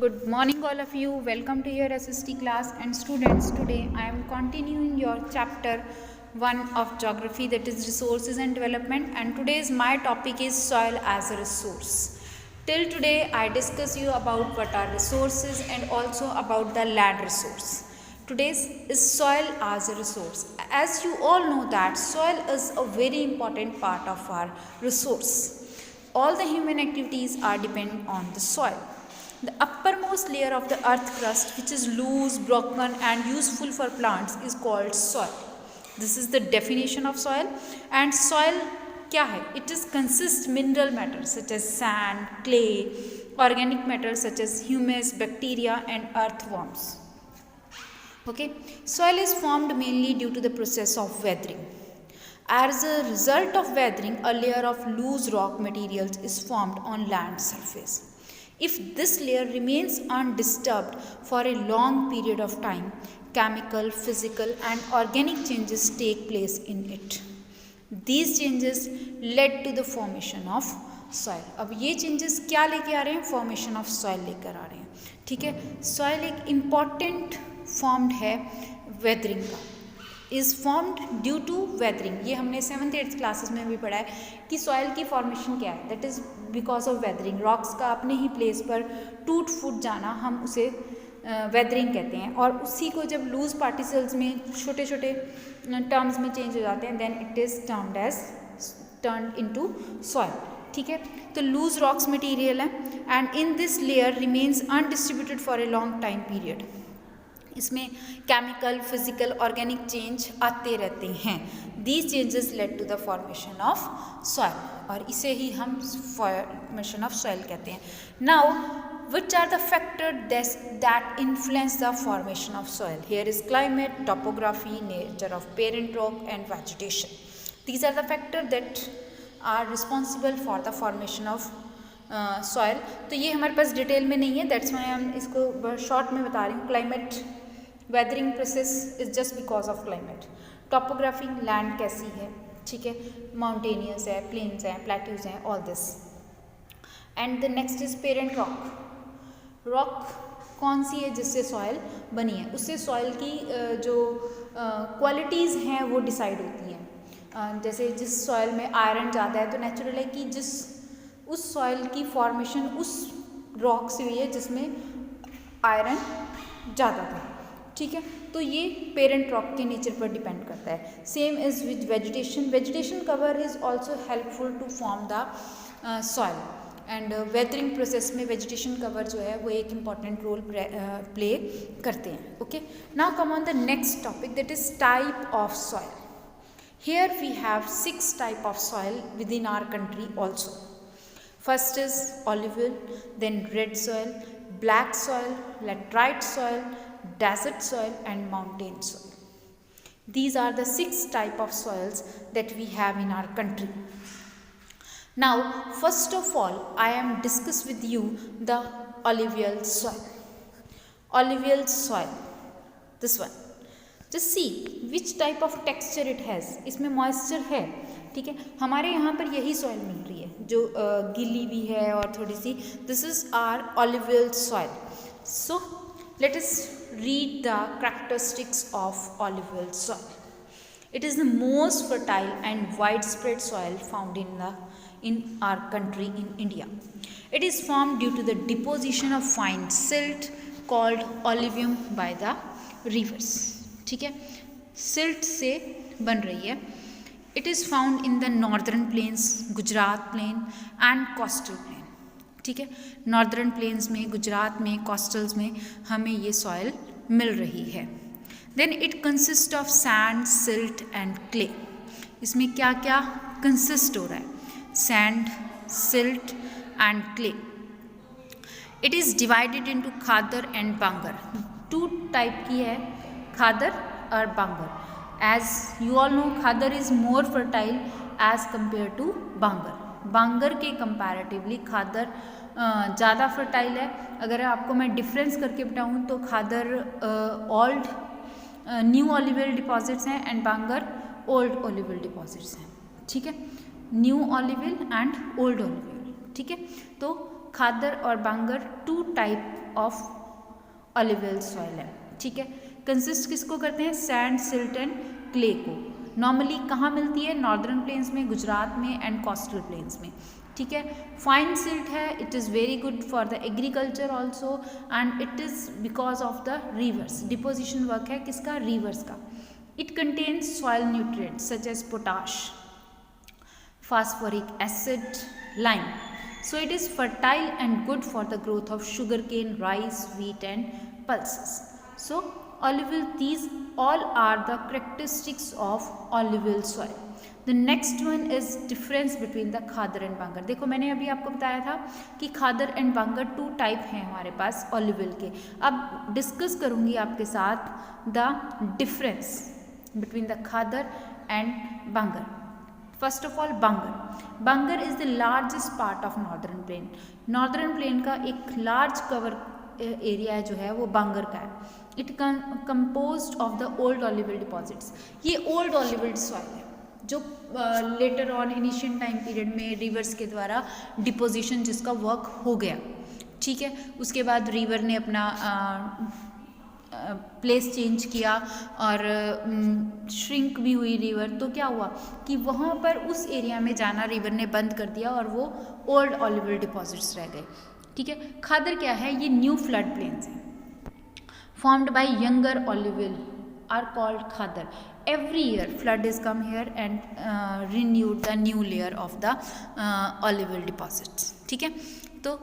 Good morning, all of you. Welcome to your SST class. And students, today I am continuing your chapter 1 of geography, that is resources and development. And today's my topic is soil as a resource. Till today I discuss you about what are resources and also about the land resource. Today's is soil as a resource. As you all know that soil is a very important part of our resource. All the human activities are dependent on the soil. The uppermost layer of the earth crust, which is loose, broken and useful for plants, is called soil. This is the definition of soil. And soil क्या है? It is consists mineral matter such as sand, clay, organic matter such as humus, bacteria and earthworms. Okay, soil is formed mainly due to the process of weathering. As a result of weathering, a layer of loose rock materials is formed on land surface. If this layer remains undisturbed for a long period of time, chemical, physical and organic changes take place in it. These changes led to the formation of soil. अब ये changes क्या लेके आ रहे हैं? Formation of soil लेकर आ रहे हैं. ठीक है, soil एक important formed है weathering का. Is formed due to weathering. ये हमने 7th 8th क्लासेस में भी पढ़ा है कि सॉइल की फॉर्मेशन क्या है. That is because of weathering. Rocks का अपने ही प्लेस पर टूट फूट जाना हम उसे वेदरिंग कहते हैं. और उसी को जब लूज पार्टिकल्स में छोटे छोटे टर्म्स में चेंज हो जाते हैं, then it is turned into soil. ठीक है, तो लूज रॉक्स मटीरियल है and in this layer remains undistributed for a long time period. इसमें केमिकल, फिजिकल, ऑर्गेनिक चेंज आते रहते हैं. These changes lead to the formation of soil और इसे ही हम फॉर्मेशन ऑफ सॉइल कहते हैं. Now which are the factors that influence the formation of soil? Here is climate, topography, nature of parent rock and vegetation. These are the factors that are responsible for the formation of soil. तो ये हमारे पास detail में नहीं है, that's why हम इसको short में बता रही हूँ. Climate, weathering process is just because of climate. Topography, land कैसी है, ठीक है, माउंटेनियस है, प्लेन्स हैं, प्लेट्यूज हैं, all this. And the next is parent rock. Rock कौन सी है जिससे सॉइल बनी है, उससे सॉइल की जो क्वालिटीज़ हैं वो डिसाइड होती हैं. जैसे जिस सॉइल में आयरन ज़्यादा है तो नेचुरल है कि जिस उस सॉइल की फॉर्मेशन उस रॉक से हुई है जिसमें आयरन ज़्यादा था. ठीक है, तो ये पेरेंट रॉक के नेचर पर डिपेंड करता है. Same is with vegetation. Vegetation cover is also helpful to form the soil. And weathering process में वेजिटेशन कवर जो है वो एक इम्पॉर्टेंट रोल प्ले करते हैं. Okay, now come on the next topic, that is type of soil. Here we have 6 type of soil within our country also. First is alluvial, then red soil, black soil, laterite soil, desert soil and mountain soil. These are the 6 type of soils that we have in our country. Now first of all I am discuss with you the alluvial soil. Alluvial soil, this one. Just see which type of texture it has. इसमें moisture है. ठीक है, हमारे यहाँ पर यही soil मिल रही है जो गीली भी है और थोड़ी सी. This is our alluvial soil. So let us read the characteristics of alluvial soil. It is the most fertile and widespread soil found in our country, in India. It is formed due to the deposition of fine silt called alluvium by the rivers. ठीक है, silt से बन रही है. It is found in the northern plains, Gujarat plain and coastal plain. ठीक है, northern plains में, गुजरात में, कोस्टल्स में हमें ये सॉइल मिल रही है. Then it consist of sand, silt and clay. इसमें क्या क्या कंसिस्ट हो रहा है? Sand, silt and clay. It is divided into khadar and bangar. 2 type की है, खादर और bangar. As you all know khadar is more fertile as compare to bangar. Bangar के कंपैरेटिवली खादर ज़्यादा फर्टाइल है. अगर आपको मैं डिफरेंस करके बताऊँ तो खादर ओल्ड न्यू ऑलिवियल डिपॉजिट्स हैं एंड बांगर ओल्ड ऑलिवियल डिपॉजिट्स हैं. ठीक है, न्यू ऑलिवियल एंड ओल्ड ऑलिवियल. ठीक है, तो खादर और बांगर 2 टाइप ऑफ ऑलिवल सॉइल है, ठीक है। कंसिस्ट किसको करते हैं, सैंड, सिल्ट एंड क्ले को। नॉर्मली कहाँ मिलती है, नॉर्दर्न प्लेन्स में, गुजरात में एंड कोस्टल प्लेन्स में, ठीक है। फाइन सिल्ट है, it is very good for the agriculture also and it is because of the rivers, deposition work है किसका, रिवर्स का। It contains soil nutrients such as potash, phosphoric acid, lime. So it is fertile and good for the growth of sugarcane, rice, wheat and pulses. So alluvial, these all are the characteristics of alluvial soil. The next one is difference between the khadar and bangar. देखो मैंने अभी आपको बताया था कि खादर and bangar 2 type हैं हमारे पास alluvial के। अब डिस्कस करूँगी आपके साथ the difference between the khadar and bangar. First of all bangar. Bangar is the largest part of northern plain. Northern plain का एक लार्ज कवर एरिया जो है वो बांगर का है। It composed of the old alluvial deposits. ये ओल्ड ऑलिवल सॉइल है जो later on initial time period में रिवर्स के द्वारा डिपोजिशन जिसका वर्क हो गया, ठीक है। उसके बाद रिवर ने अपना प्लेस चेंज किया और श्रिंक भी हुई रिवर, तो क्या हुआ कि वहाँ पर उस एरिया में जाना रिवर ने बंद कर दिया और वो ओल्ड ऑलिवल डिपॉजिट्स रह गए, ठीक है। खादर क्या है, ये न्यू फ्लड प्लेन्स हैं formed by younger alluvial are called khadar. Every year flood is come here and renewed the new layer of the alluvial deposits, ठीक है। तो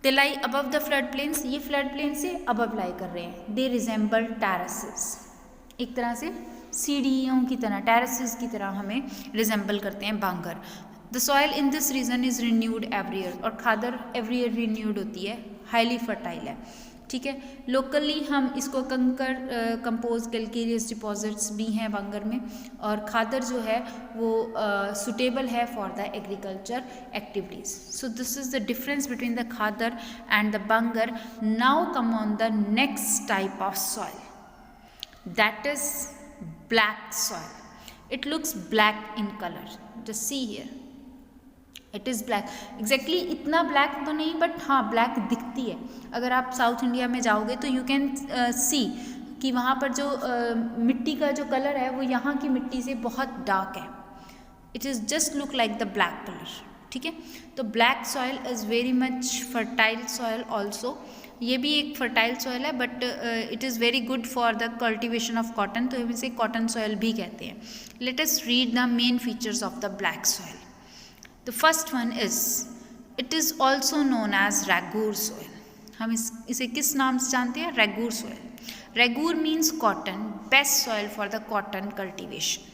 they lie above the flood plains, ये फ्लड प्लेन से above lie कर रहे हैं। They resemble terraces, एक तरह से सीढ़ियों की तरह, टेरेसेस की तरह हमें रिजेंबल करते हैं bangar. The soil in this region is renewed every year, और खादर एवरी ईयर रिन्यूड होती है, हाईली फर्टाइल है, ठीक है। लोकली हम इसको कंकर कंपोज कैलकेरियस डिपॉजिट्स भी हैं बांगर में, और खादर जो है वो सुटेबल है for the agriculture activities. So this is the difference between the khadar and the bangar. Now come on the next type of soil, that is black soil. It looks black in colour, just see here, it is black. Exactly इतना black तो नहीं, but हाँ black दिखती है। अगर आप south India में जाओगे तो यू कैन सी कि वहाँ पर जो मिट्टी का जो कलर है वो यहाँ की मिट्टी से बहुत डार्क है। It is just look like the black colour, ठीक है। तो black soil is very much fertile soil also. ये भी एक फर्टाइल सॉइल है, but it is very good for the cultivation of cotton, तो हम इसे कॉटन सॉइल भी कहते हैं। Let us read the main features of the black soil. The first one is, it is also known as Ragur soil. हम इसे किस नाम से जानते हैं, Ragur soil. Ragur means cotton, best soil for the cotton cultivation.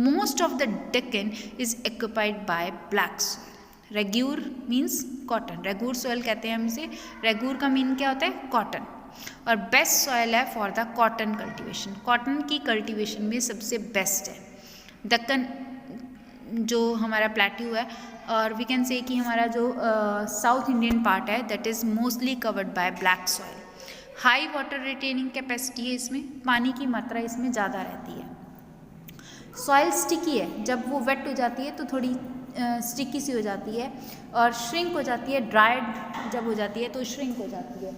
Most of the Deccan is occupied by black soil. Ragur means cotton. Ragur soil कहते हैं हम इसे। Ragur का मीन क्या होता है, cotton. और बेस्ट सॉइल है for the cotton cultivation. Cotton की कल्टिवेशन में सबसे बेस्ट है। दक्कन जो हमारा प्लेट्यू है, और वी कैन से कि हमारा जो साउथ इंडियन पार्ट है, that is mostly covered by black soil. High water retaining capacity है इसमें, पानी की मात्रा इसमें ज़्यादा रहती है। सॉइल स्टिकी है, जब वो वेट हो जाती है तो थोड़ी स्टिकी सी हो जाती है और श्रिंक हो जाती है। ड्राइड जब हो जाती है तो श्रिंक हो जाती है,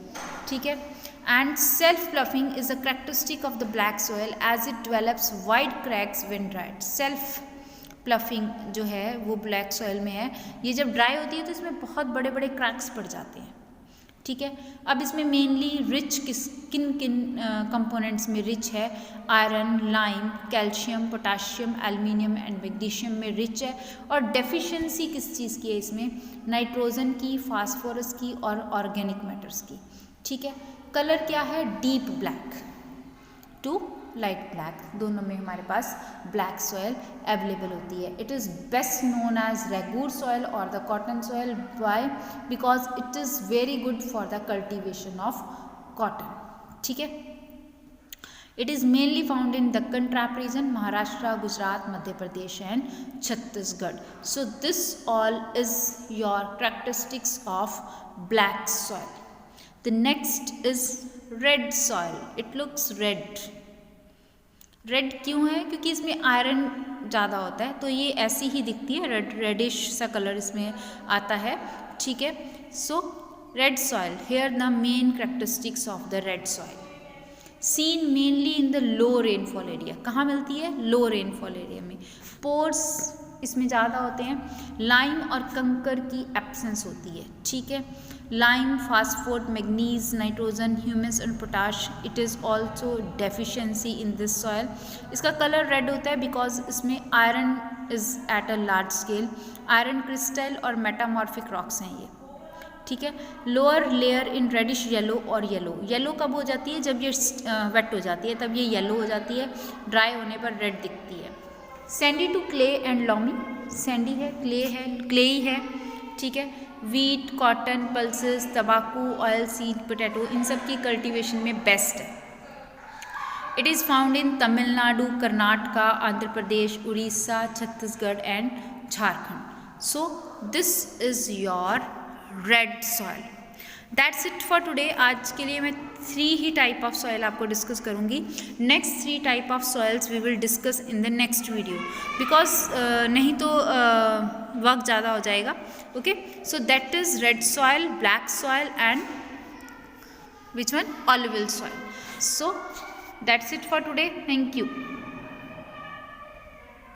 ठीक है। And self ploughing is a characteristic of the black soil as it develops wide cracks when dried. Self ploughing जो है वो ब्लैक सॉइल में है। ये जब ड्राई होती है तो इसमें बहुत बड़े बड़े क्रैक्स पड़ जाते हैं, ठीक है। अब इसमें मेनली रिच किन कंपोनेंट्स में रिच है, iron, lime, calcium, potassium, aluminium and magnesium में रिच है। और डेफिशिएंसी किस चीज़ की है इसमें, नाइट्रोजन की, फास्फोरस की और ऑर्गेनिक मैटर्स की, ठीक है। कलर क्या है, deep black to light black, दोनों में हमारे पास ब्लैक सॉइल अवेलेबल होती है। It is best known as regur soil और the cotton soil, why, because it is very good for the cultivation of cotton, ठीक है। It is mainly found in Deccan trap region, Maharashtra, Gujarat, Madhya Pradesh and Chhattisgarh. So this all is your characteristics of black soil. The next is red soil. It looks red. Red क्यों है, क्योंकि इसमें iron ज़्यादा होता है, तो ये ऐसी ही दिखती है, रेडिश सा कलर इसमें आता है, ठीक है। सो red soil. Here the main characteristics of the red soil. Seen mainly in the low rainfall area. कहाँ मिलती है? low rainfall area में. Pores इसमें ज़्यादा होते हैं. लाइम और कंकर की एब्सेंस होती है. ठीक है. Lime, phosphor, manganese, nitrogen, humus और potash. It is also deficiency in this soil. इसका कलर रेड होता है बिकॉज इसमें iron is at a large scale. Iron crystal और मेटामॉर्फिक रॉक्स हैं ये. ठीक है. Lower layer in reddish yellow और येलो कब हो जाती है? जब ये वेट हो जाती है तब ये येलो हो जाती है. ड्राई होने पर रेड दिखती है. Sandy to clay and loamy. Sandy है, क्ले ही है. ठीक है. वीट, कॉटन, पल्सेस, तंबाकू, ऑयल सीड, पोटैटो, इन सब की कल्टीवेशन में बेस्ट है. It is found in Tamil Nadu, Karnataka, Andhra Pradesh, Orissa, Chhattisgarh and Jharkhand. So this is your red soil. That's it for today. आज के लिए मैं 3 ही टाइप ऑफ सॉयल आपको डिस्कस करूँगी. Next 3 type of soils we will discuss in the next video because नहीं तो वक्त ज़्यादा हो जाएगा. Okay. So that is red soil, black soil and which one? Alluvial soil. So that's it for today. Thank you.